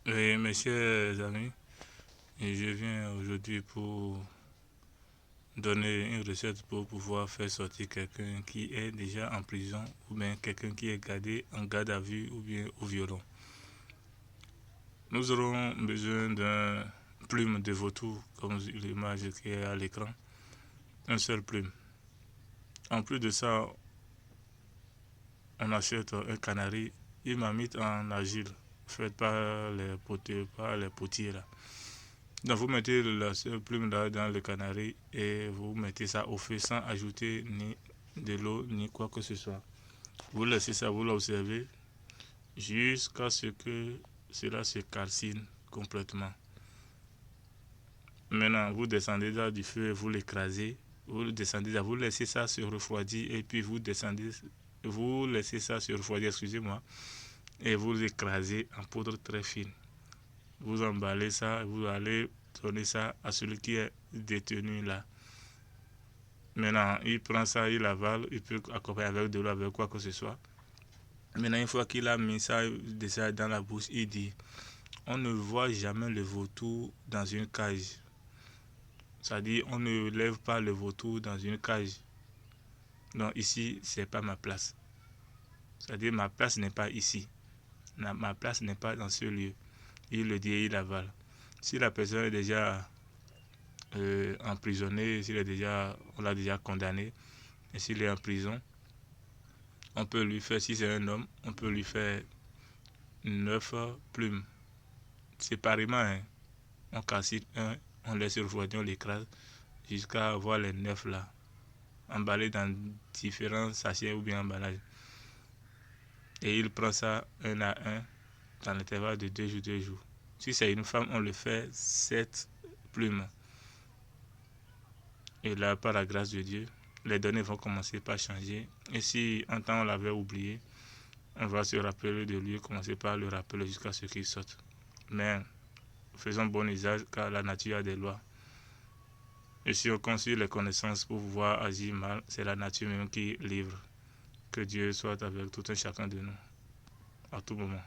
Oui, mes chers amis, et je viens aujourd'hui pour donner une recette pour pouvoir faire sortir quelqu'un qui est déjà en prison ou bien quelqu'un qui est gardé en garde à vue ou bien au violon. Nous aurons besoin d'un plume de vautour comme l'image qui est à l'écran, un seul plume. En plus de ça, on achète un canari, une marmite en argile, faite par les potiers là. Donc vous mettez la seule plume là dans le canari et vous mettez ça au feu sans ajouter ni de l'eau ni quoi que ce soit. Vous laissez ça, vous l'observez jusqu'à ce que cela se calcine complètement. Maintenant, vous descendez là du feu et vous l'écrasez. Vous descendez là, vous laissez ça se refroidir et puis vous descendez, vous laissez ça se refroidir, excusez-moi, et vous l'écrasez en poudre très fine. Vous emballez ça, vous allez donner ça à celui qui est détenu là. Maintenant, il prend ça, il avale, il peut accompagner avec de l'eau, avec quoi que ce soit. Maintenant, une fois qu'il a mis ça déjà dans la bouche, il dit, on ne voit jamais le vautour dans une cage. C'est-à-dire, on ne lève pas le vautour dans une cage. Non, ici, c'est pas ma place. C'est-à-dire, ma place n'est pas ici. Ma place n'est pas dans ce lieu. Il le dit et il avale. Si la personne est déjà emprisonné, on l'a déjà condamné, et s'il est en prison, on peut lui faire, si c'est un homme, on peut lui faire 9 plumes. Séparément, hein. On calcine un, on laisse refroidir, on l'écrase, jusqu'à avoir les 9 là, emballés dans différents sachets ou bien emballages. Et il prend ça un à un, dans l'intervalle de 2 jours. Si c'est une femme, on le fait 7 plumes. Et là, par la grâce de Dieu, les données vont commencer par changer. Et si un temps on l'avait oublié, on va se rappeler de lui, commencer par le rappeler jusqu'à ce qu'il sorte. Mais faisons bon usage car la nature a des lois. Et si on consulte les connaissances pour pouvoir agir mal, c'est la nature même qui livre. Que Dieu soit avec tout un chacun de nous, à tout moment.